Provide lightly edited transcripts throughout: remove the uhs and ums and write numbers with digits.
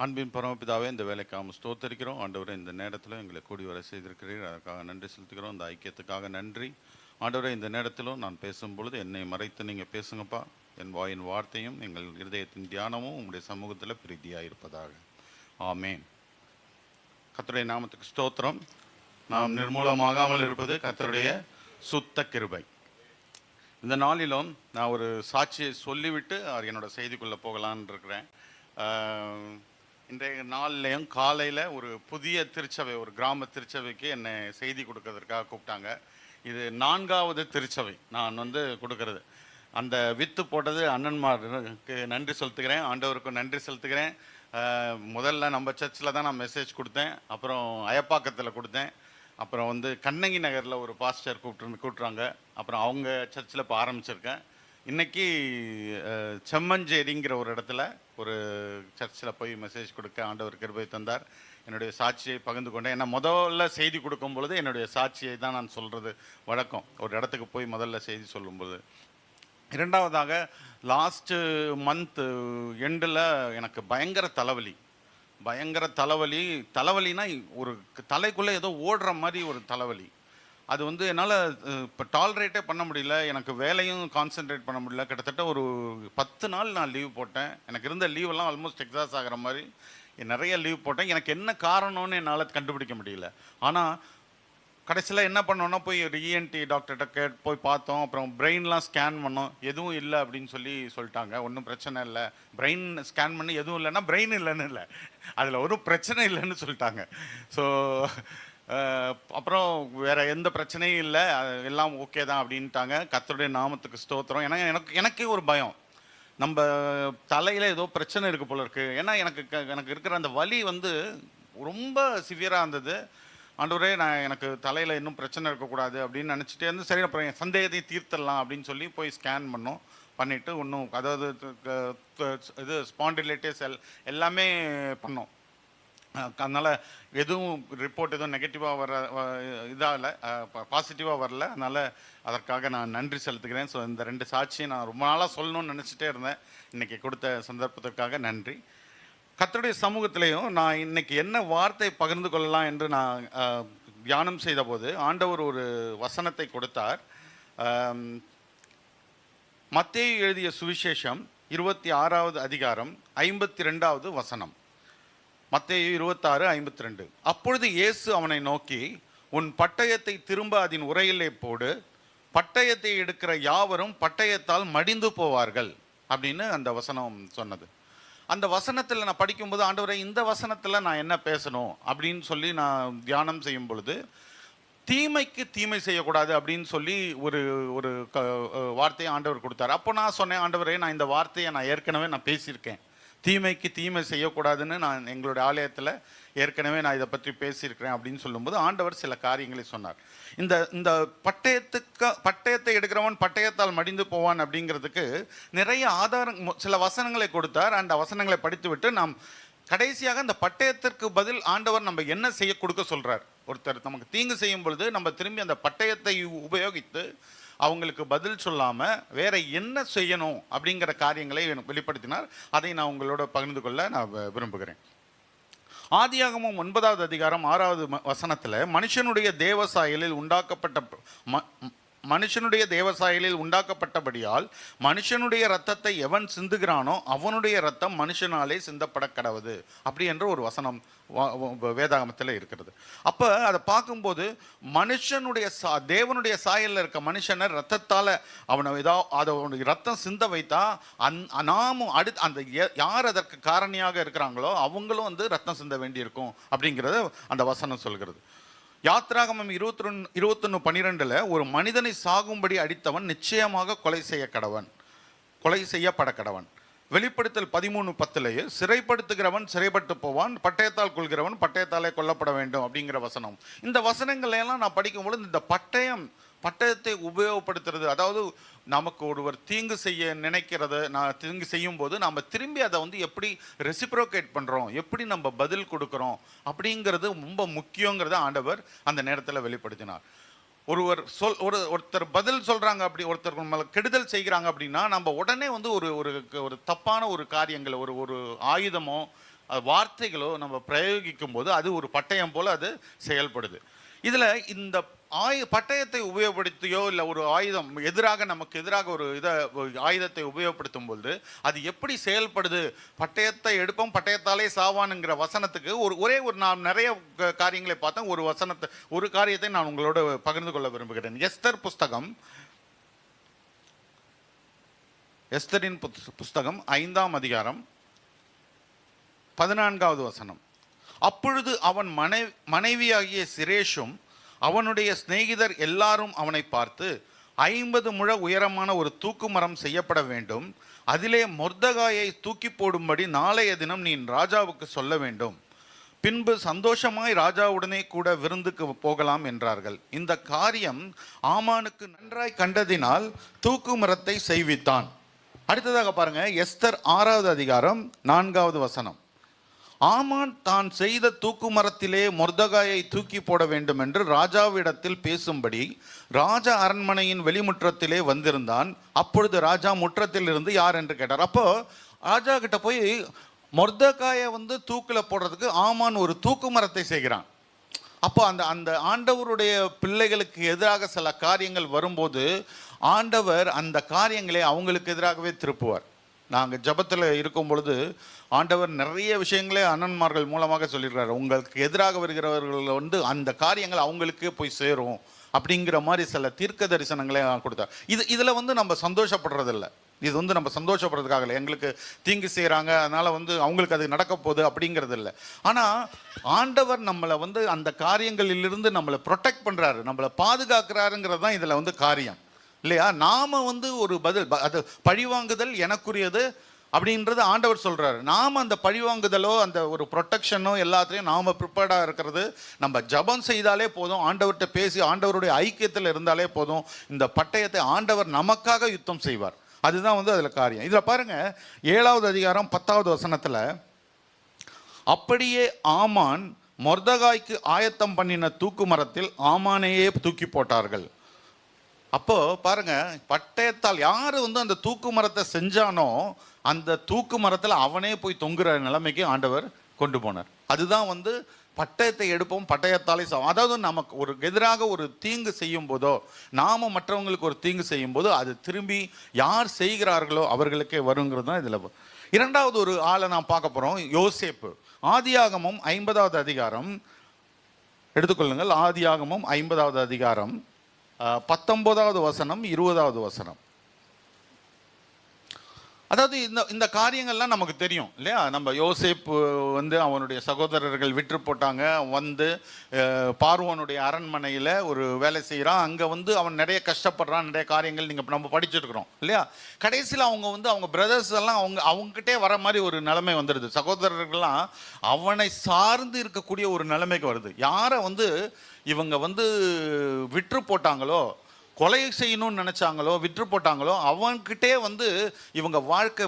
அன்பின் பரமபிதாவே, இந்த வேலைக்காக ஸ்தோத்தரிக்கிறோம். ஆண்டவரே, இந்த நேரத்தில் எங்களை கூடி வர செய்திருக்கிறீர். அதற்காக நன்றி செலுத்துகிறோம். இந்த ஐக்கியத்துக்காக நன்றி. ஆண்டவரே, இந்த நேரத்திலும் நான் பேசும் பொழுது என்னை மறைத்து நீங்கள் பேசுங்கப்பா. என் வாயின் வார்த்தையும் எங்கள் இருதயத்தின் தியானமும் உங்களுடைய சமூகத்தில் பிரீதியாக இருப்பதாக. ஆமேன். கர்த்தருடைய நாமத்துக்கு ஸ்தோத்திரம். நாம் நிர்மூலமாகாமல் இருப்பது கர்த்தருடைய சுத்த கிருபை. இந்த நாளிலும் நான் ஒரு சாட்சியை சொல்லிவிட்டு என்னோட செய்திக்குள்ளே போகலான்னு இருக்கிறேன். இன்றைய நாள்லேயும் காலையில் ஒரு புதிய திருச்சபை, ஒரு கிராம திருச்சபைக்கு என்னை செய்தி கொடுக்கறதுக்காக கூப்பிட்டாங்க. இது 4வது திருச்சபை நான் கொடுக்கறது. அந்த வித்து போட்டது அண்ணன்மாருக்கு நன்றி செலுத்துகிறேன், ஆண்டவருக்கும் நன்றி செலுத்துகிறேன். முதல்ல நம்ம சர்ச்சில் தான் நான் மெசேஜ் கொடுத்தேன், அப்புறம் அயப்பாக்கத்தில் கொடுத்தேன், அப்புறம் கண்ணகி நகரில் ஒரு பாஸ்டர் கூப்பிட்றாங்க, அப்புறம் அவங்க சர்ச்சில் இப்போ ஆரம்பிச்சிருக்கேன். இன்றைக்கி செம்மஞ்சேரிங்கிற ஒரு இடத்துல ஒரு சர்ச்சில் போய் மெசேஜ் கொடுக்க ஆண்டவர் கிருபை தந்தார். என்னுடைய சாட்சியை பகிர்ந்து கொண்டேன். ஏன்னா முதல்ல செய்தி கொடுக்கும் பொழுது என்னுடைய சாட்சியை தான் நான் சொல்கிறது வழக்கம், ஒரு இடத்துக்கு போய் முதல்ல செய்தி சொல்லும்போது. இரண்டாவதாக, லாஸ்ட்டு மந்த்து எண்டில் எனக்கு பயங்கர தலைவலினா ஒரு தலைக்குள்ளே ஏதோ ஓடுற மாதிரி ஒரு தலைவலி. அது என்னால் இப்போ டாலரேட்டே பண்ண முடியல, எனக்கு வேலையும் கான்சென்ட்ரேட் பண்ண முடியல. கிட்டத்தட்ட ஒரு 10 நாள் நான் லீவ் போட்டேன். எனக்கு இருந்த லீவெல்லாம் ஆல்மோஸ்ட் எக்ஸாஸ்ட் ஆகிற மாதிரி நிறைய லீவ் போட்டேன். எனக்கு என்ன காரணம்னு என்னால் கண்டுபிடிக்க முடியல. ஆனால் கடைசியில் என்ன பண்ணோன்னா, போய் ஒரு இஎன்டி டாக்டர்கிட்ட போய் பார்த்தோம். அப்புறம் பிரெயின்லாம் ஸ்கேன் பண்ணோம், எதுவும் இல்லை அப்படின்னு சொல்லிட்டாங்க. ஒன்றும் பிரச்சனை இல்லை, பிரெயின் ஸ்கேன் பண்ணி எதுவும் இல்லைன்னா பிரெயின் இல்லைன்னு இல்லை, அதில் ஒரு பிரச்சனை இல்லைன்னு சொல்லிட்டாங்க. ஸோ அப்புறம் வேறு எந்த பிரச்சனையும் இல்லை, எல்லாம் ஓகே தான் அப்படின்ட்டாங்க. கர்த்தருடைய நாமத்துக்கு ஸ்தோத்திரம். ஏன்னா எனக்கே ஒரு பயம், நம்ம தலையில் ஏதோ பிரச்சனை இருக்குது போல இருக்குது. ஏன்னா எனக்கு இருக்கிற அந்த வலி ரொம்ப சிவியராக இருந்தது. ஆண்டவரே, எனக்கு தலையில் இன்னும் பிரச்சனை இருக்கக்கூடாது அப்படின்னு நினச்சிட்டே சரி அப்புறம் என் சந்தேகத்தையும் தீர்த்தரலாம் அப்படின்னு சொல்லி போய் ஸ்கேன் பண்ணிவிட்டு ஒன்றும், அதாவது இது ஸ்பாண்டிலைட்டிஸ் எல்லாமே பண்ணோம். அதனால் எதுவும் ரிப்போர்ட் எதுவும் நெகட்டிவாக இதாகலை, பாசிட்டிவாக வரல. அதனால் அதற்காக நான் நன்றி செலுத்துகிறேன். ஸோ இந்த 2 சாட்சியை நான் ரொம்ப நாளாக சொல்லணும்னு நினச்சிட்டே இருந்தேன். இன்றைக்கி கொடுத்த சந்தர்ப்பத்திற்காக நன்றி. கர்த்தருடைய சமூகத்திலையும் நான் இன்றைக்கி என்ன வார்த்தை பகிர்ந்து கொள்ளலாம் என்று நான் தியானம் செய்தபோது ஆண்டவர் ஒரு வசனத்தை கொடுத்தார். மத்தேயு எழுதிய சுவிசேஷம் 26வது அதிகாரம் 52வது வசனம். மத்தேயு 26:52. அப்பொழுது இயேசு அவனை நோக்கி, உன் பட்டயத்தை திரும்ப அதன் உரையிலே போடு, பட்டயத்தை எடுக்கிற யாவரும் பட்டயத்தால் மடிந்து போவார்கள் அப்படின்னு அந்த வசனம் சொன்னது. அந்த வசனத்தில் நான் படிக்கும்போது, ஆண்டவரே, இந்த வசனத்தில் நான் என்ன பேசணும் அப்படின்னு சொல்லி நான் தியானம் செய்யும் பொழுது, தீமைக்கு தீமை செய்யக்கூடாது அப்படின்னு சொல்லி ஒரு ஒரு வார்த்தையை ஆண்டவர் கொடுத்தார். அப்போ நான் சொன்னேன், ஆண்டவரே, நான் இந்த வார்த்தையை நான் ஏற்கனவே பேசியிருக்கேன், தீமைக்கு தீமை செய்யக்கூடாதுன்னு நான் எங்களுடைய ஆலயத்தில் ஏற்கனவே நான் இதை பற்றி பேசியிருக்கிறேன் அப்படின்னு சொல்லும்போது ஆண்டவர் சில காரியங்களை சொன்னார். இந்த பட்டயத்தை எடுக்கிறவன் பட்டயத்தால் மடிந்து போவான் அப்படிங்கிறதுக்கு நிறைய சில வசனங்களை கொடுத்தார். அந்த வசனங்களை படித்துவிட்டு நாம் கடைசியாக இந்த பட்டயத்திற்கு பதில் ஆண்டவர் நம்ம என்ன செய்ய கொடுக்க சொல்கிறார். ஒருத்தர் நமக்கு தீங்கு செய்யும் பொழுது நம்ம திரும்பி அந்த பட்டயத்தை உபயோகித்து அவங்களுக்கு பதில் சொல்லாமல் வேற என்ன செய்யணும் அப்படிங்கிற காரியங்களை வெளிப்படுத்தினார். அதை நான் உங்களோட பகிர்ந்து கொள்ள நான் விரும்புகிறேன். ஆதியாகமம் 9வது அதிகாரம் 6வது வசனத்தில், மனுஷனுடைய தேவசாயலில் உண்டாக்கப்பட்டபடியால் மனுஷனுடைய இரத்தத்தை எவன் சிந்துகிறானோ அவனுடைய இரத்தம் மனுஷனாலே சிந்தப்பட கடவுது அப்படி என்ற ஒரு வசனம் வேதாகமத்தில் இருக்கிறது. அப்போ அதை பார்க்கும்போது மனுஷனுடைய தேவனுடைய சாயலில் இருக்க மனுஷனை ரத்தத்தால் அவனை அவனுடைய ரத்தம் சிந்த வைத்தா நாமும் அந்த யார் அதற்கு காரணியாக இருக்கிறாங்களோ அவங்களும் ரத்தம் சிந்த வேண்டியிருக்கும் அப்படிங்கிறத அந்த வசனம் சொல்கிறது. யாத்ராகமம் 21:12 ஒரு மனிதனை சாகும்படி அடித்தவன் நிச்சயமாக கொலை செய்யப்பட கடவன். வெளிப்படுத்தல் 13:10 சிறைப்படுத்துகிறவன் சிறைப்பட்டு போவான், பட்டயத்தால் கொள்கிறவன் பட்டயத்தாலே கொல்லப்பட வேண்டும் அப்படிங்கிற வசனம். இந்த வசனங்கள் எல்லாம் நான் படிக்கும்பொழுது இந்த பட்டயத்தை உபயோகப்படுத்துறது, அதாவது நமக்கு ஒருவர் தீங்கு செய்ய நினைக்கிறது, தீங்கு செய்யும் போது நம்ம திரும்பி அதை எப்படி ரெசிப்ரோகேட் பண்ணுறோம், எப்படி நம்ம பதில் கொடுக்குறோம் அப்படிங்கிறது ரொம்ப முக்கியங்கிறத ஆண்டவர் அந்த நேரத்தில் வெளிப்படுத்தினார். ஒருத்தர் பதில் சொல்கிறாங்க, அப்படி ஒருத்தர் நம்மளை கெடுதல் செய்கிறாங்க அப்படின்னா நம்ம உடனே ஒரு தப்பான ஒரு காரியங்களை ஒரு ஆயுதமோ வார்த்தைகளோ நம்ம பிரயோகிக்கும் போது அது ஒரு பட்டயம் போல அது செயல்படுது. இதுல இந்த பட்டயத்தை உபயோகப்படுத்தியோ இல்லை ஒரு ஆயுதம் நமக்கு எதிராக ஒரு ஆயுதத்தை உபயோகப்படுத்தும் பொழுது அது எப்படி செயல்படுது, பட்டயத்தை எடுப்போம் பட்டயத்தாலே சாவானுங்கிற வசனத்துக்கு நான் நிறைய காரியங்களை பார்த்தேன். ஒரு காரியத்தை நான் உங்களோட பகிர்ந்து கொள்ள விரும்புகிறேன். எஸ்தரின் புஸ்தகம் 5ஆம் அதிகாரம் 14வது வசனம். அப்பொழுது அவன் மனைவியாகிய சிரேஷும் அவனுடைய சிநேகிதர் எல்லாரும் அவனை பார்த்து, 50 முழ உயரமான ஒரு தூக்கு மரம் செய்யப்பட வேண்டும், அதிலே மொர்தகாயை தூக்கி போடும்படி நாளைய தினம் நீ ராஜாவுக்கு சொல்ல வேண்டும், பின்பு சந்தோஷமாய் ராஜாவுடனே கூட விருந்துக்கு போகலாம் என்றார்கள். இந்த காரியம் ஆமானுக்கு நன்றாய் கண்டதினால் தூக்கு மரத்தை செய்வித்தான். அடுத்ததாக பாருங்க, எஸ்தர் 6வது அதிகாரம் 4வது வசனம். ஆமான் தான் செய்த தூக்கு மரத்திலே மொர்தகாயை தூக்கி போட வேண்டும் என்று ராஜாவிடத்தில் பேசும்படி ராஜா அரண்மனையின் வெளிமுற்றத்திலே வந்திருந்தான். அப்பொழுது ராஜா முற்றத்தில் இருந்து யார் என்று கேட்டார். அப்போ ராஜா கிட்ட போய் மொர்தகாயை தூக்கில் போடுறதுக்கு ஆமான் ஒரு தூக்கு மரத்தை செய்கிறான். அப்போ அந்த ஆண்டவருடைய பிள்ளைகளுக்கு எதிராக சில காரியங்கள் வரும்போது ஆண்டவர் அந்த காரியங்களை அவங்களுக்கு எதிராகவே திருப்புவார். நாங்கள் ஜபத்தில் இருக்கும் பொழுது ஆண்டவர் நிறைய விஷயங்களே அண்ணன்மார்கள் மூலமாக சொல்லிடுறாரு. உங்களுக்கு எதிராக வருகிறவர்கள் அந்த காரியங்கள் அவங்களுக்கே போய் சேரும் அப்படிங்கிற மாதிரி சில தீர்க்க தரிசனங்களே கொடுத்தார். இதில் நம்ம சந்தோஷப்படுறதில்லை. இது நம்ம சந்தோஷப்படுறதுக்காக இல்லை, எங்களுக்கு தீங்கு செய்கிறாங்க அதனால் அவங்களுக்கு அது நடக்க போகுது அப்படிங்கிறது இல்லை. ஆனால் ஆண்டவர் நம்மளை அந்த காரியங்களிலிருந்து நம்மளை ப்ரொடெக்ட் பண்ணுறாரு, நம்மளை பாதுகாக்கிறாருங்கிறது தான் இதில் காரியம் இல்லையா? நாம ஒரு பதில், அது பழிவாங்குதல் எனக்குரியது அப்படின்றது ஆண்டவர் சொல்றாரு. நாம அந்த பழிவாங்குதலோ அந்த ஒரு ப்ரொடெக்ஷனோ எல்லாத்தையும் நாம ப்ரிப்பேர்டா இருக்கிறது, நம்ம ஜபம் செய்தாலே போதும், ஆண்டவர்கிட்ட பேசி ஆண்டவருடைய ஐக்கியத்தில் இருந்தாலே போதும், இந்த பட்டயத்தை ஆண்டவர் நமக்காக யுத்தம் செய்வார். அதுதான் அதுல காரியம். இதுல பாருங்க, 7வது அதிகாரம் 10வது வசனத்துல, அப்படியே ஆமான் மொர்தகாய்க்கு ஆயத்தம் பண்ணின தூக்கு மரத்தில் ஆமானையே தூக்கி போட்டார்கள். அப்போ பாருங்க, பட்டயத்தால் யாரு அந்த தூக்கு மரத்தை செஞ்சானோ அந்த தூக்கு மரத்தில் அவனே போய் தொங்குற நிலைமைக்கு ஆண்டவர் கொண்டு போனார். அதுதான் பட்டயத்தை எடுப்போம் பட்டயத்தாலே சாவும். அதாவது நமக்கு ஒரு எதிராக ஒரு தீங்கு செய்யும் போதோ, நாம மற்றவங்களுக்கு ஒரு தீங்கு செய்யும் போது அது திரும்பி யார் செய்கிறார்களோ அவர்களுக்கே வருங்கிறது தான் இதில். இரண்டாவது ஒரு ஆளை நாம் பார்க்க போறோம், யோசேப்பு. ஆதியாகமம் 50வது அதிகாரம் எடுத்துக்கொள்ளுங்கள். ஆதியாகமம் 50வது அதிகாரம் 19வது வசனம் 20வது வசனம். அதாவது இந்த காரியங்கள்லாம் நமக்கு தெரியும் இல்லையா? நம்ம யோசேப்பு அவனுடைய சகோதரர்கள் விற்று போட்டாங்க, பார்வோனுடைய அரண்மனையில் ஒரு வேலை செய்கிறான். அங்கே அவன் நிறைய கஷ்டப்படுறான், நிறைய காரியங்கள் நம்ம படிச்சுருக்கிறோம் இல்லையா? கடைசியில் அவங்க பிரதர்ஸ் எல்லாம் அவங்ககிட்டே வர மாதிரி ஒரு நிலைமை வந்துடுது. சகோதரர்கள்லாம் அவனை சார்ந்து இருக்கக்கூடிய ஒரு நிலைமைக்கு வருது. யாரை இவங்க விற்று போட்டாங்களோ, கொலை செய்யணும்னு நினைச்சாங்களோ, விற்று போட்டாங்களோ, அவன்கிட்டே இவங்க வாழ்க்கை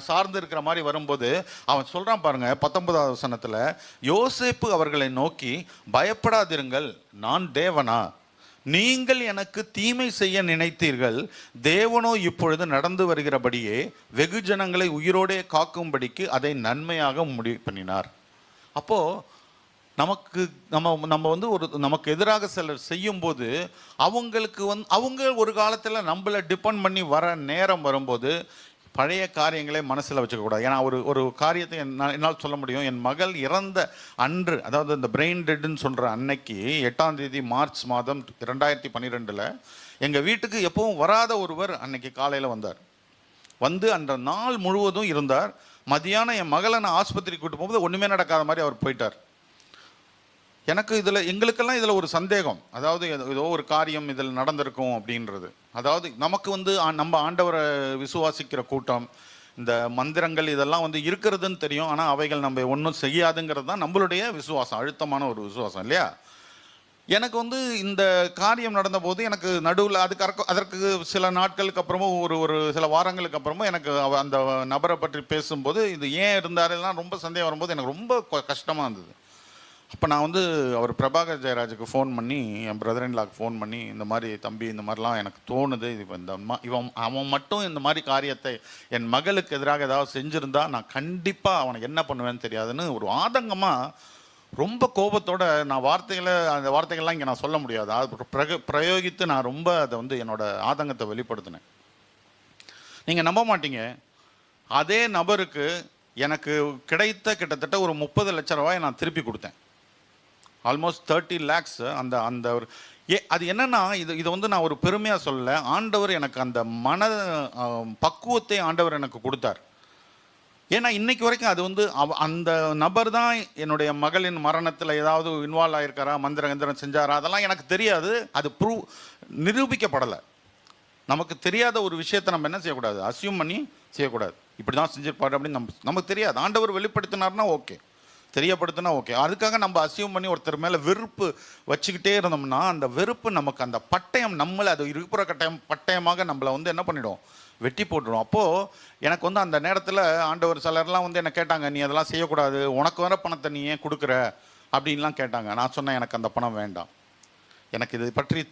சார்ந்து இருக்கிற மாதிரி வரும்போது அவன் சொல்றான் பாருங்க, 19வது வசனத்துல, யோசேப்பு அவர்களை நோக்கி, பயப்படாதிருங்கள், நான் தேவனா? நீங்கள் எனக்கு தீமை செய்ய நினைத்தீர்கள், தேவனோ இப்பொழுது நடந்து வருகிறபடியே வெகு ஜனங்களை உயிரோடே காக்கும்படிக்கு அதை நன்மையாக முடிவு பண்ணினார். அப்போ நமக்கு நமக்கு எதிராக சிலர் செய்யும் போது அவங்களுக்கு அவங்க ஒரு காலத்தில் நம்மளை டிபெண்ட் பண்ணி வர நேரம் வரும்போது பழைய காரியங்களை மனசில் வச்சுக்கக்கூடாது. ஏன்னா ஒரு காரியத்தை என்னால் சொல்ல முடியும். என் மகள் இறந்த அன்று, அதாவது இந்த பிரெயின் டெட்டுன்னு சொல்கிற அன்னைக்கு 8ஆம் தேதி மார்ச் மாதம் 2012 எங்கள் வீட்டுக்கு எப்பவும் வராத ஒருவர் அன்னைக்கு காலையில் வந்தார். அந்த நாள் முழுவதும் இருந்தார். மதியானம் என் மகளை நான் ஆஸ்பத்திரிக்கு கூட்டு போகும்போது ஒன்றுமே நடக்காத மாதிரி அவர் போயிட்டார். எங்களுக்கெல்லாம் இதில் ஒரு சந்தேகம், அதாவது ஏதோ ஒரு காரியம் இதில் நடந்திருக்கும் அப்படின்றது. அதாவது நமக்கு நம்ம ஆண்டவரை விசுவாசிக்கிற கூட்டம், இந்த மந்திரங்கள் இதெல்லாம் இருக்கிறதுன்னு தெரியும். ஆனால் அவைகள் நம்ம ஒன்றும் செய்யாதுங்கிறது தான் நம்மளுடைய விசுவாசம், அழுத்தமான ஒரு விசுவாசம் இல்லையா? எனக்கு இந்த காரியம் நடந்தபோது எனக்கு நடுவில் அதற்கு சில நாட்களுக்கு அப்புறமும் ஒரு சில வாரங்களுக்கு அப்புறமும் எனக்கு அந்த நபரை பற்றி பேசும்போது இது ஏன் இருந்தாருலாம் ரொம்ப சந்தேகம் வரும்போது எனக்கு ரொம்ப கஷ்டமாக இருந்தது. அப்போ நான் வந்து அவர் பிரபாகர் ஜெயராஜுக்கு ஃபோன் பண்ணி, என் பிரதர் இன் லாக்கு ஃபோன் பண்ணி, இந்த மாதிரி தம்பி இந்த மாதிரிலாம் எனக்கு தோணுது, இது இந்த அவன் மட்டும் இந்த மாதிரி காரியத்தை என் மகளுக்கு எதிராக ஏதாவது செஞ்சுருந்தா நான் கண்டிப்பாக அவனை என்ன பண்ணுவேன்னு தெரியாதுன்னு ஒரு ஆதங்கமாக ரொம்ப கோபத்தோட நான் அந்த வார்த்தைகள்லாம் இங்கே நான் சொல்ல முடியாது, அது பிரயோகித்து நான் ரொம்ப அதை வந்து என்னோட ஆதங்கத்தை வெளிப்படுத்தினேன். நீங்கள் நம்ப மாட்டீங்க, அதே நபருக்கு எனக்கு கிடைத்த கிட்டத்தட்ட ஒரு 30 லட்ச ரூபாய் நான் திருப்பி கொடுத்தேன். Almost 30 lakhs. அந்த ஒரு அது என்னன்னா, இது வந்து நான் ஒரு பெருமையாக சொல்லலை, ஆண்டவர் எனக்கு அந்த மன பக்குவத்தை ஆண்டவர் எனக்கு கொடுத்தார். ஏன்னா இன்னைக்கு வரைக்கும் அது வந்து அந்த நபர் தான் என்னுடைய மகளின் மரணத்தில் ஏதாவது இன்வால்வ் ஆகிருக்காரா, மந்திரம் செஞ்சாரா, அதெல்லாம் எனக்கு தெரியாது. அது நிரூபிக்கப்படலை. நமக்கு தெரியாத ஒரு விஷயத்தை நம்ம என்ன செய்யக்கூடாது, அசியூம் பண்ணி செய்யக்கூடாது. இப்படி தான் செஞ்சிருப்பாரு அப்படின்னு நமக்கு தெரியாது. ஆண்டவர் வெளிப்படுத்தினார்னா ஓகே, தெரியப்படுத்தினா ஓகே. அதுக்காக நம்ம அசியூம் பண்ணி ஒருத்தர் மேலே வெறுப்பு வச்சுக்கிட்டே இருந்தோம்னா அந்த வெறுப்பு நமக்கு அந்த பட்டயம் நம்மளை அது இருப்புற பட்டயமாக நம்மளை வந்து என்ன பண்ணிடும், வெட்டி போட்டுடும். அப்போது எனக்கு வந்து அந்த நேரத்தில் ஆண்டவர் சிலர்லாம் வந்து என்ன கேட்டாங்க, நீ அதெல்லாம் செய்யக்கூடாது, உனக்கு வர பணத்தை நீ ஏன் கொடுக்குற அப்படின்லாம் கேட்டாங்க. நான் சொன்னேன், எனக்கு அந்த பணம் வேண்டாம், எனக்கு இது பற்றி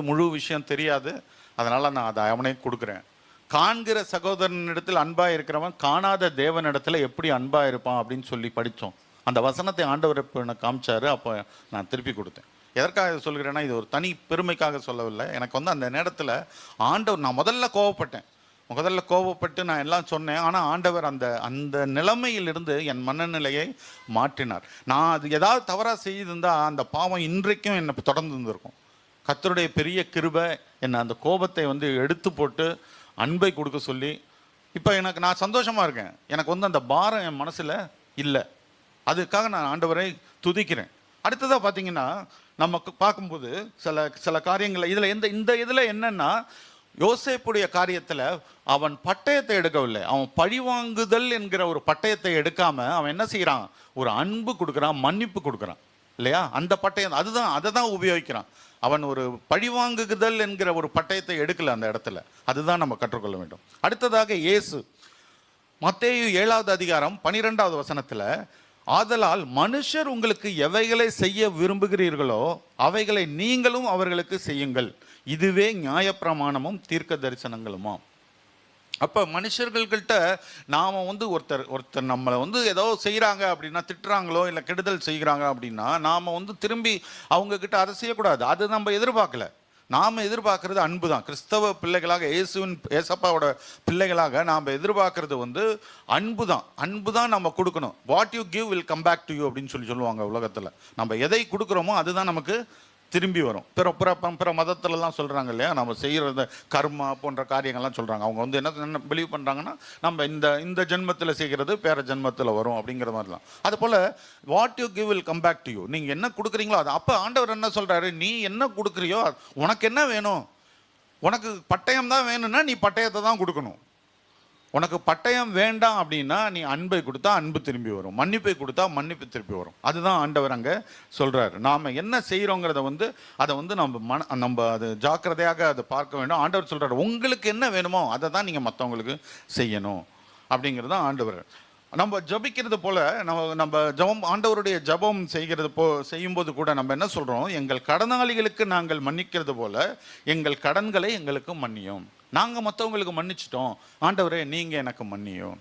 முழு விஷயம் தெரியாது, அதனால் நான் அதை அவனே கொடுக்குறேன். காண்கிற சகோதரனிடத்தில் அன்பாக இருக்கிறவன் காணாத தேவனிடத்தில் எப்படி அன்பாக இருப்பான் அப்படின்னு சொல்லி படித்தோம். அந்த வசனத்தை ஆண்டவர் இப்போ எனக்கு காமிச்சாரு, அப்போ நான் திருப்பி கொடுத்தேன். எதற்காக இதை சொல்கிறேன்னா, இது ஒரு தனி பெருமைக்காக சொல்லவில்லை. எனக்கு வந்து அந்த நேரத்தில் ஆண்டவர், நான் முதல்ல கோவப்பட்டு நான் எல்லாம் சொன்னேன். ஆனால் ஆண்டவர் அந்த நிலைமையிலிருந்து என் மனநிலையை மாற்றினார். நான் அது ஏதாவது தவறாக செய்திருந்தால் அந்த பாவம் இன்றைக்கும் என்னை தொடர்ந்து இருந்திருக்கும். கர்த்தருடைய பெரிய கிருபை என்னை அந்த கோபத்தை வந்து எடுத்து போட்டு அன்பை கொடுக்க சொல்லி இப்போ நான் சந்தோஷமாக இருக்கேன். எனக்கு வந்து அந்த பாரம் என் மனசில் இல்லை. அதுக்காக நான் ஆண்டவரை துதிக்கிறேன். அடுத்ததாக பார்த்தீங்கன்னா, நமக்கு பார்க்கும்போது சில காரியங்கள் இதில் என்னன்னா, யோசேப்புடைய காரியத்தில் அவன் பட்டயத்தை எடுக்கவில்லை, அவன் பழிவாங்குதல் என்கிற ஒரு பட்டயத்தை எடுக்காம அவன் என்ன செய்கிறான், ஒரு அன்பு கொடுக்குறான், மன்னிப்பு கொடுக்குறான் இல்லையா? அந்த பட்டயம் அதை தான் உபயோகிக்கிறான். அவன் ஒரு பழிவாங்குதல் என்கிற ஒரு பட்டயத்தை எடுக்கல அந்த இடத்துல. அதுதான் நம்ம கற்றுக்கொள்ள வேண்டும். அடுத்ததாக இயேசு மத்தேயு 7வது அதிகாரம் 12வது வசனத்தில், ஆதலால் மனுஷர் உங்களுக்கு எவைகளை செய்ய விரும்புகிறீர்களோ அவைகளை நீங்களும் அவர்களுக்கு செய்யுங்கள், இதுவே நியாயப்பிரமாணமும் தீர்க்க தரிசனங்களுமா. அப்போ மனுஷர்கள்கிட்ட நாம் வந்து ஒருத்தர் நம்மளை வந்து ஏதோ செய்கிறாங்க அப்படின்னா, திட்டுறாங்களோ இல்லை கெடுதல் செய்கிறாங்க அப்படின்னா, நாம் வந்து திரும்பி அவங்கக்கிட்ட அதை செய்யக்கூடாது. அது நம்ம எதிர்பார்க்கல. நாம் எதிர்பார்க்கறது அன்பு தான். கிறிஸ்தவ பிள்ளைகளாக, ஏசப்பாவோட பிள்ளைகளாக நாம் எதிர்பார்க்கறது வந்து அன்பு தான் நம்ம கொடுக்கணும். What you give will come back to you அப்படின்னு சொல்லுவாங்க உலகத்தில். நம்ம எதை கொடுக்குறோமோ அதுதான் நமக்கு திரும்பி வரும். பிற மதத்துலலாம் சொல்கிறாங்க இல்லையா, நம்ம செய்கிற கர்மா போன்ற காரியங்கள்லாம் சொல்கிறாங்க. அவங்க வந்து என்ன பிலீவ் பண்ணுறாங்கன்னா, நம்ம இந்த ஜென்மத்தில் செய்கிறது பேர ஜென்மத்தில் வரும் அப்படிங்கிற மாதிரிலாம். அதுபோல் what you give will come back to you. நீங்கள் என்ன கொடுக்குறீங்களோ அது. அப்போ ஆண்டவர் என்ன சொல்கிறாரு, நீ என்ன கொடுக்குறியோ, உனக்கு என்ன வேணும், உனக்கு பட்டயம் தான் வேணும்னா நீ பட்டயத்தை தான் கொடுக்கணும். உனக்கு பட்டயம் வேண்டாம் அப்படின்னா நீ அன்பை கொடுத்தா அன்பு திரும்பி வரும், மன்னிப்பை கொடுத்தா மன்னிப்பு திரும்பி வரும். அதுதான் ஆண்டவர் அங்கே சொல்கிறாரு. நாம் என்ன செய்கிறோங்கிறத வந்து அதை வந்து நம்ம அது ஜாக்கிரதையாக அதை பார்க்க வேண்டும். ஆண்டவர் சொல்கிறார், உங்களுக்கு என்ன வேணுமோ அதை தான் நீங்கள் மற்றவங்களுக்கு செய்யணும் அப்படிங்கிறது தான் ஆண்டவர். நம்ம ஜபிக்கிறது போல் நம்ம ஜபம், ஆண்டவருடைய ஜபம் செய்யும்போது கூட நம்ம என்ன சொல்கிறோம், எங்கள் கடனாளிகளுக்கு நாங்கள் மன்னிக்கிறது போல எங்கள் கடன்களை எங்களுக்கு மன்னியும். நாங்கள் மற்றவங்களுக்கு மன்னிச்சிட்டோம், ஆண்டவரே நீங்கள் எனக்கு மன்னியும்.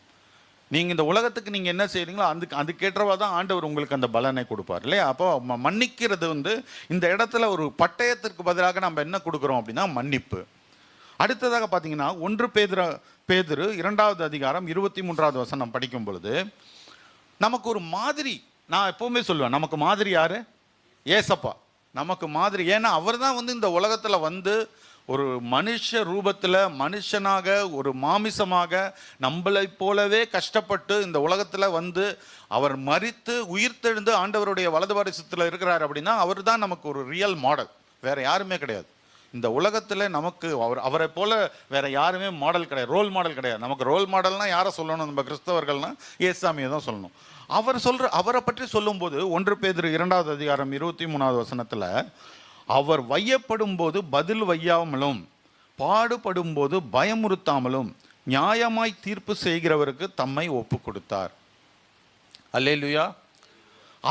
நீங்கள் இந்த உலகத்துக்கு நீங்கள் என்ன செய்கிறீங்களோ அதுக்கேற்றவா தான் ஆண்டவர் உங்களுக்கு அந்த பலனை கொடுப்பார் இல்லையா? அப்போ மன்னிக்கிறது வந்து இந்த இடத்துல ஒரு பட்டயத்திற்கு பதிலாக நம்ம என்ன கொடுக்குறோம் அப்படின்னா மன்னிப்பு. அடுத்ததாக பார்த்தீங்கன்னா 1 பேதுரு 2வது அதிகாரம் 23வது வசனம் படிக்கும் பொழுது நமக்கு ஒரு மாதிரி, நான் எப்போவுமே சொல்லுவேன், நமக்கு மாதிரி யார்? ஏசப்பா நமக்கு மாதிரி. ஏன்னா அவர் தான் வந்து இந்த உலகத்தில் வந்து ஒரு மனுஷ ரூபத்தில், மனுஷனாக, ஒரு மாமிசமாக நம்மளை போலவே கஷ்டப்பட்டு இந்த உலகத்தில் வந்து அவர் மரித்து உயிர்த்தெழுந்து ஆண்டவருடைய வலது பாரிசத்தில் இருக்கிறார் அப்படின்னா அவர் தான் நமக்கு ஒரு ரியல் மாடல். வேறு யாருமே கிடையாது இந்த உலகத்தில். நமக்கு அவரை போல வேறு யாருமே மாடல் கிடையாது, ரோல் மாடல் கிடையாது. நமக்கு ரோல் மாடல்னால் யாரை சொல்லணும்? நம்ம கிறிஸ்தவர்கள்னால் ஏசாமியை தான் சொல்லணும். அவரை பற்றி சொல்லும்போது 1 பேதுரு 2வது அதிகாரம் 23வது வசனத்தில், அவர் வையப்படும் போது பதில் வையாமலும் பாடுபடும் போது பயமுறுத்தாமலும் நியாயமாய் தீர்ப்பு செய்கிறவருக்கு தம்மை ஒப்பு கொடுத்தார். அல்லேலூயா.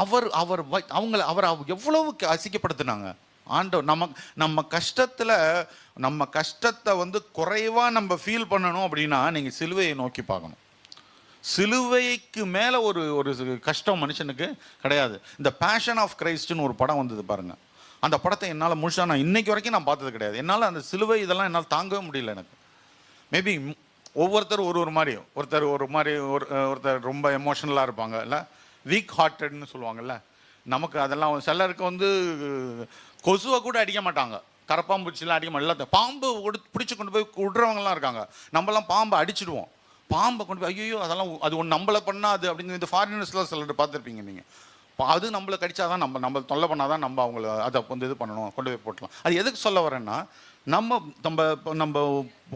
அவரை எவ்வளவு அசிக்கப்படுத்தினாங்க ஆண்டவர். நம்ம கஷ்டத்தை வந்து குறைவா நம்ம ஃபீல் பண்ணணும் அப்படின்னா நீங்க சிலுவையை நோக்கி பார்க்கணும். சிலுவைக்கு மேல ஒரு ஒரு கஷ்டம் மனுஷனுக்கு கிடையாது. இந்த பேஷன் ஆஃப் கிரைஸ்ட்னு ஒரு படம் வந்தது பாருங்க. அந்த படத்தை என்னால் முழுசா நான் இன்னைக்கு வரைக்கும் நான் பார்த்தது கிடையாது. என்னால் அந்த சிலுவை இதெல்லாம் என்னால் தாங்கவே முடியல எனக்கு. மேபி ஒவ்வொருத்தர் ஒரு மாதிரி, ஒருத்தர் ரொம்ப எமோஷனலாக இருப்பாங்க, இல்லை வீக் ஹார்ட்டட்னு சொல்லுவாங்கல்ல. நமக்கு அதெல்லாம் சிலருக்கு வந்து கொசுவை கூட அடிக்க மாட்டாங்க, கரப்பாம்பூச்சிலாம் அடிக்க மாட்டேன். எல்லாத்தையும் பாம்பு பிடிச்சி கொண்டு போய் விடுறவங்கலாம் இருக்காங்க. நம்மலாம் பாம்பை அடிச்சிடுவோம். பாம்பை கொண்டு போய் ஐயோ அதெல்லாம் அது ஒன்று நம்மளை பண்ணாது அப்படின்னு இந்த ஃபாரினர்ஸ்லாம் சிலர் பார்த்துருப்பீங்க நீங்கள். அது நம்மளை கடிச்சாதான் நம்ம தொல்லை பண்ணாதான் நம்ம அவங்கள அதை வந்து இது பண்ணணும், கொண்டு போய் போட்டலாம். அது எதுக்கு சொல்ல வரேன்னா, நம்ம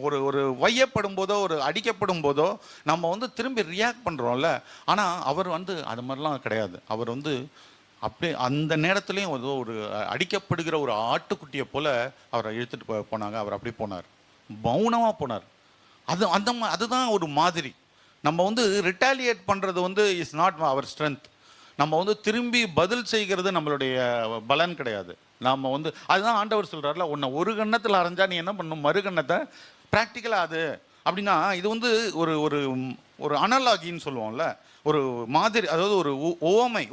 ஒரு வையப்படும் போதோ ஒரு அடிக்கப்படும் போதோ நம்ம வந்து திரும்பி ரியாக்ட் பண்ணுறோம்ல. ஆனால் அவர் வந்து அது மாதிரிலாம் கிடையாது. அவர் வந்து அப்படியே அந்த நேரத்துலையும் ஒரு அடிக்கப்படுகிற ஒரு ஆட்டுக்குட்டியை போல் அவரை இழுத்துட்டு போனாங்க. அவர் அப்படி போனார், மௌனமாக போனார். அதுதான் ஒரு மாதிரி. நம்ம வந்து ரிட்டாலியேட் பண்ணுறது வந்து இஸ் நாட் அவர் ஸ்ட்ரென்த். நம்ம வந்து திரும்பி பதில் செய்கிறது நம்மளுடைய பலன் கிடையாது. நம்ம வந்து அதுதான் ஆண்டவர் சொல்கிறார்ல, உன்னை ஒரு கண்ணத்தில் அரைஞ்சா நீ என்ன பண்ணணும், மறு கண்ணத்தை ப்ராக்டிக்கலாக அது அப்படின்னா. இது வந்து ஒரு ஒரு ஒரு அனலாகின்னு சொல்லுவோம்ல, ஒரு மாதிரி, அதாவது ஒரு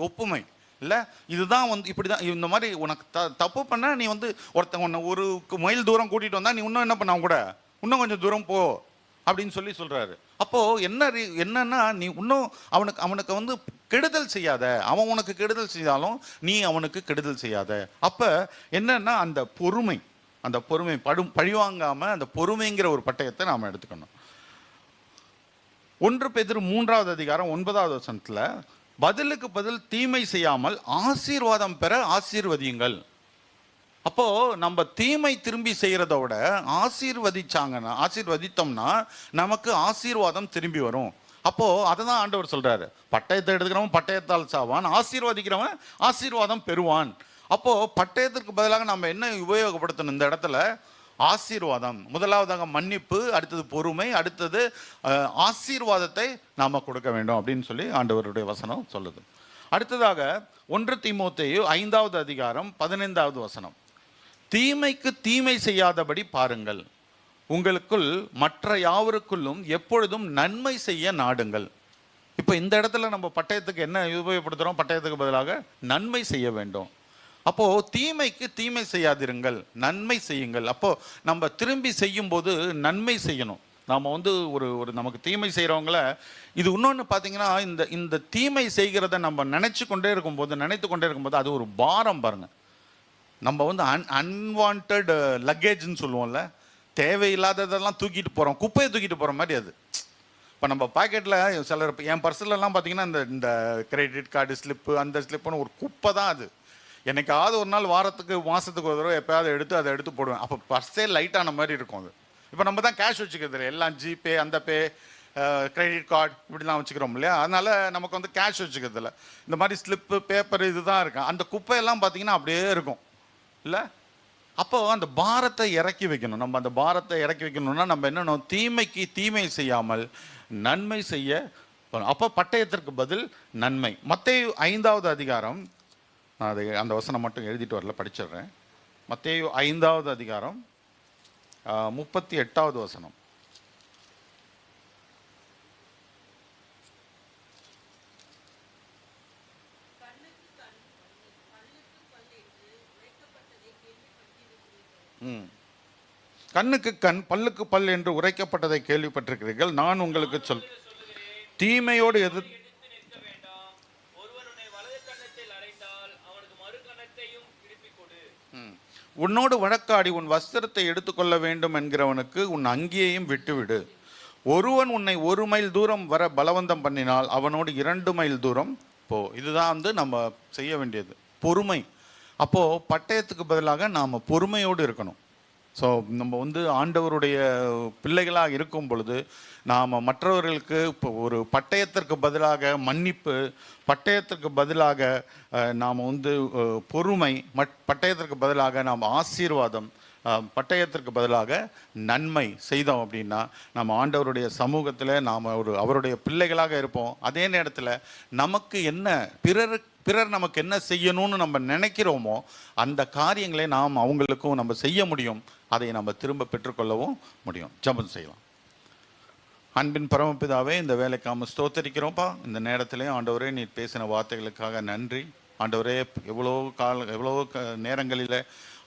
ஒப்புமை இல்லை. இதுதான் வந்து இப்படி தான். இந்த மாதிரி உனக்கு தப்பு பண்ண நீ வந்து உன்னை ஒரு மைல் தூரம் கூட்டிகிட்டு வந்தால் நீ இன்னும் என்ன பண்ண கூட இன்னும் கொஞ்சம் தூரம் போ அப்படின்னு சொல்கிறாரு. அப்போது என்னன்னா நீ இன்னும் அவனுக்கு வந்து கெடுதல் செய்யாத. அவன் உனக்கு கெடுதல் செய்தாலும் நீ அவனுக்கு கெடுதல் செய்யாத. அப்போ என்னன்னா அந்த பொறுமை பழிவாங்காமல் அந்த பொறுமைங்கிற ஒரு பட்டயத்தை நாம் எடுத்துக்கணும். 1 பேதுரு 3வது அதிகாரம் 9வது வசனத்தில், பதிலுக்கு பதில் தீமை செய்யாமல் ஆசீர்வாதம் பெற ஆசீர்வதியுங்கள். அப்போ நம்ம தீமை திரும்பி செய்யறத விட ஆசீர்வதித்தோம்னா நமக்கு ஆசீர்வாதம் திரும்பி வரும். அப்போ அதை தான் ஆண்டவர் சொல்றாரு, பட்டயத்தை எடுத்துக்கிறவன் பட்டயத்தால் சாவான், ஆசீர்வதிக்கிறவன் ஆசீர்வாதம் பெறுவான். அப்போ பட்டயத்திற்கு பதிலாக நம்ம என்ன உபயோகப்படுத்தணும் இந்த இடத்துல? ஆசீர்வாதம். முதலாவதாக மன்னிப்பு, அடுத்தது பொறுமை, அடுத்தது ஆசீர்வாதத்தை நாம கொடுக்க வேண்டும் அப்படின்னு சொல்லி ஆண்டவருடைய வசனம் சொல்லுது. அடுத்ததாக 1 தீமோத்தேயு 5வது அதிகாரம் 15வது வசனம், தீமைக்கு தீமை செய்யாதபடி பாருங்கள், உங்களுக்குள் மற்ற யாவருக்குள்ளும் எப்பொழுதும் நன்மை செய்ய நாடுங்கள். இப்போ இந்த இடத்துல நம்ம பட்டயத்துக்கு என்ன உபயோகப்படுத்துகிறோம்? பட்டயத்துக்கு பதிலாக நன்மை செய்ய வேண்டும். அப்போது தீமைக்கு தீமை செய்யாதிருங்கள், நன்மை செய்யுங்கள். அப்போது நம்ம திரும்பி செய்யும்போது நன்மை செய்யணும். நாம் வந்து ஒரு நமக்கு தீமை செய்கிறவங்கள இது இன்னொன்று பார்த்தீங்கன்னா, இந்த தீமை செய்கிறத நம்ம நினைத்து கொண்டே இருக்கும்போது அது ஒரு பாரம் பாருங்கள். நம்ம வந்து அன்வான்ட் லக்கேஜ்னு சொல்லுவோம்ல, தேவையில்லாததெல்லாம் தூக்கிட்டு போகிறோம், குப்பையை தூக்கிட்டு போகிற மாதிரி அது. இப்போ நம்ம பாக்கெட்டில் சிலர் என் பர்ஸ்லலாம் பார்த்தீங்கன்னா இந்த கிரெடிட் கார்டு ஸ்லிப்பு, அந்த ஸ்லிப்புன்னு ஒரு குப்பை தான் அது. என்னைக்காவது ஒரு நாள் வாரத்துக்கு மாதத்துக்கு ஒரு தடவை எப்போயாவது அதை எடுத்து போடுவேன். அப்போ பர்ஸே லைட்டான மாதிரி இருக்கும் அது. இப்போ நம்ம தான் கேஷ் வச்சுக்கிறது, எல்லாம் ஜிபே, அந்த பே, கிரெடிட் கார்டு இப்படிலாம் வச்சுக்கிறோம் இல்லையா? அதனால் நமக்கு வந்து கேஷ் வச்சுக்கிறது இல்லை. இந்த மாதிரி ஸ்லிப்பு, பேப்பர் இதுதான் இருக்கும். அந்த குப்பையெல்லாம் பார்த்தீங்கன்னா அப்படியே இருக்கும் இல்லை? அப்போது அந்த பாரத்தை இறக்கி வைக்கணும். நம்ம அந்த பாரத்தை இறக்கி வைக்கணும்னா நம்ம என்னென்ன, தீமைக்கு தீமை செய்யாமல் நன்மை செய்ய. அப்போ பட்டயத்திற்கு பதில் நன்மை. மத்தேயு 5வது அதிகாரம், நான் அந்த வசனம் மட்டும் எழுதிட்டு வரல, படிச்சிடுறேன். மத்தேயு 5வது அதிகாரம் 38வது வசனம், கண்ணுக்கு கண் பல்லுக்கு பல் என்று உரைக்கப்பட்டதை கேள்விப்பட்டிருக்கிறீர்கள். நான் உங்களுக்கு தீமையோடு உன்னோடு வழக்காடி உன் வஸ்திரத்தை எடுத்துக்கொள்ள வேண்டும் என்கிறவனுக்கு உன் அங்கியையும் விட்டுவிடு. ஒருவன் உன்னை 1 மைல் தூரம் வர பலவந்தம் பண்ணினால் அவனோடு 2 மைல் தூரம் போ. இதுதான் வந்து நம்ம செய்ய வேண்டியது, பொறுமை. அப்போது பட்டயத்துக்கு பதிலாக நாம் பொறுமையோடு இருக்கணும். ஸோ நம்ம வந்து ஆண்டவருடைய பிள்ளைகளாக இருக்கும் பொழுது நாம் மற்றவர்களுக்கு இப்போ ஒரு பட்டயத்திற்கு பதிலாக மன்னிப்பு, பட்டயத்திற்கு பதிலாக நாம் வந்து பொறுமை, பட்டயத்திற்கு பதிலாக நாம் ஆசீர்வாதம், பட்டயத்திற்கு பதிலாக நன்மை செய்தோம் அப்படின்னா நம்ம ஆண்டவருடைய சமூகத்தில் நாம் அவருடைய பிள்ளைகளாக இருப்போம். அதே நேரத்தில் நமக்கு என்ன பிறர் நமக்கு என்ன செய்யணும்னு நம்ம நினைக்கிறோமோ அந்த காரியங்களை நாம் அவங்களுக்கும் நம்ம செய்ய முடியும். அதை நம்ம திரும்ப பெற்றுக்கொள்ளவும் முடியும். ஜெபம் செய்யலாம். அன்பின் பரமபிதாவே, இந்த வேலைக்காம ஸ்தோத்தரிக்கிறோம்ப்பா. இந்த நேரத்திலையும் ஆண்டவரே நீர் பேசின வார்த்தைகளுக்காக நன்றி ஆண்டவரே. எவ்வளோ நேரங்களில்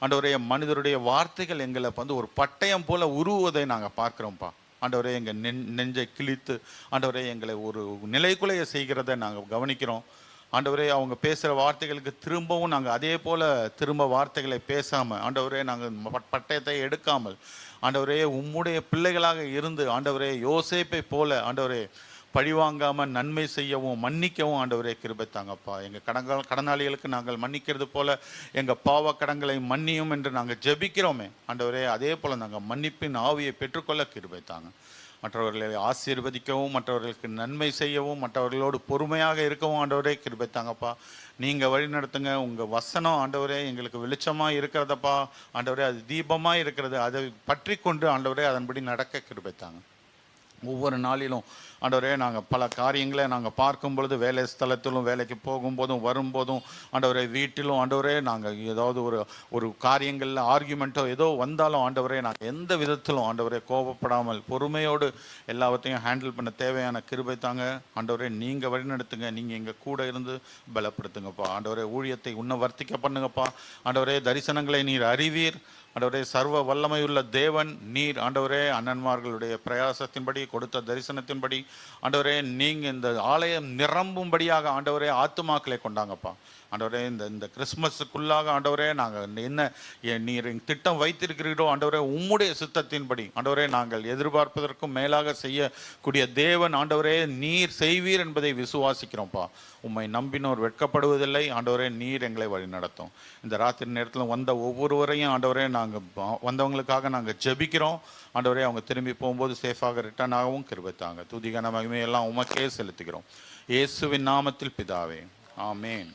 ஆண்டவரே மனிதருடைய வார்த்தைகள் எங்களை வந்து ஒரு பட்டயம் போல உருவுவதை நாங்கள் பார்க்குறோம்ப்பா. ஆண்டவரே எங்கள் நெஞ்சை கிழித்து ஆண்டவரே எங்களை ஒரு நிலைக்குலைய செய்கிறத நாங்கள் கவனிக்கிறோம். ஆண்டவரே அவங்க பேசுகிற வார்த்தைகளுக்கு திரும்பவும் நாங்கள் அதே போல் திரும்ப வார்த்தைகளை பேசாமல் ஆண்டவரே நாங்கள் பட்டயத்தை எடுக்காமல் ஆண்டவரே உம்முடைய பிள்ளைகளாக இருந்து ஆண்டவரே யோசேப்பை போல ஆண்டவரே பழிவாங்காமல் நன்மை செய்யவும் மன்னிக்கவும் ஆண்டவரே கிருபை தாங்கப்பா. எங்கள் கடனாளிகளுக்கு நாங்கள் மன்னிக்கிறது போல எங்கள் பாவ கடன்களை மன்னியும் என்று நாங்கள் ஜெபிக்கிறோமே ஆண்டவரே, அதே போல் நாங்கள் மன்னிப்பின் ஆவியை பெற்றுக்கொள்ள கிருபை தாங்க. மற்றவர்களை ஆசீர்வதிக்கவும் மற்றவர்களுக்கு நன்மை செய்யவும் மற்றவர்களோடு பொறுமையாக இருக்கவும் ஆண்டவரே கிருபை தாங்கப்பா. நீங்கள் வழி நடத்துங்க. உங்கள் வசனம் ஆண்டவரே எங்களுக்கு வெளிச்சமாக இருக்கிறதப்பா ஆண்டவரே, அது தீபமாக இருக்கிறது. அதை பற்றி கொண்டு ஆண்டவரே அதன்படி நடக்க கிருபை தாங்க. ஒவ்வொரு நாளிலும் ஆண்டவரே நாங்கள் பல காரியங்களை நாங்கள் பார்க்கும் பொழுது வேலை ஸ்தலத்திலும் வேலைக்கு போகும்போதும் வரும்போதும் ஆண்டவரே வீட்டிலும் ஆண்டவரே நாங்கள் ஏதாவது ஒரு காரியங்களில் ஆர்கியூமெண்ட்டோ ஏதோ வந்தாலும் ஆண்டவரே நாங்கள் எந்த விதத்திலும் ஆண்டவரே கோபப்படாமல் பொறுமையோடு எல்லாவற்றையும் ஹேண்டில் பண்ண தேவையான கிருபை தாங்க ஆண்டவரே. நீங்கள் வழிநடத்துங்க. நீங்கள் எங்கள் கூட இருந்து பலப்படுத்துங்கப்பா ஆண்டவரே. ஊழியத்தை இன்னும் வர்த்திக்க பண்ணுங்கப்பா ஆண்டவரே. தரிசனங்களை நீர் அறிவீர் ஆண்டவரே. சர்வ வல்லமையுள்ள தேவன் நீர் ஆண்டவரே. அண்ணன்மார்களுடைய பிரயாசத்தின்படி கொடுத்த தரிசனத்தின்படி ஆண்டவரே நீங்கள் இந்த ஆலயம் நிரம்பும்படியாக ஆண்டவரே ஆத்துமாக்களை கொண்டாங்கப்பா ஆண்டவரே. இந்த கிறிஸ்மஸுக்குள்ளாக ஆண்டவரே நாங்கள் என்ன நீர் திட்டம் வைத்திருக்கிறீரோ ஆண்டவரே உம்முடைய சித்தத்தின்படி ஆண்டவரே நாங்கள் எதிர்பார்ப்பதற்கும் மேலாக செய்யக்கூடிய தேவன் ஆண்டவரே நீர் செய்வீர் என்பதை விசுவாசிக்கிறோம்ப்பா. உம்மை நம்பினோர் வெட்கப்படுவதில்லை ஆண்டவரே. நீர் எங்களை வழி நடத்தும். இந்த ராத்திரி நேரத்தில் வந்த ஒவ்வொருவரையும் ஆண்டவரே நாங்கள் வந்தவங்களுக்காக நாங்கள் ஜெபிக்கிறோம் ஆண்டவரே. அவங்க திரும்பி போகும்போது சேஃபாக ரிட்டர்ன் ஆகவும் கிருபைத்தாங்க. துதிகான மகிமையெல்லாம் உமக்கே செலுத்துகிறோம். இயேசுவின் நாமத்தில் பிதாவே, ஆமேன்.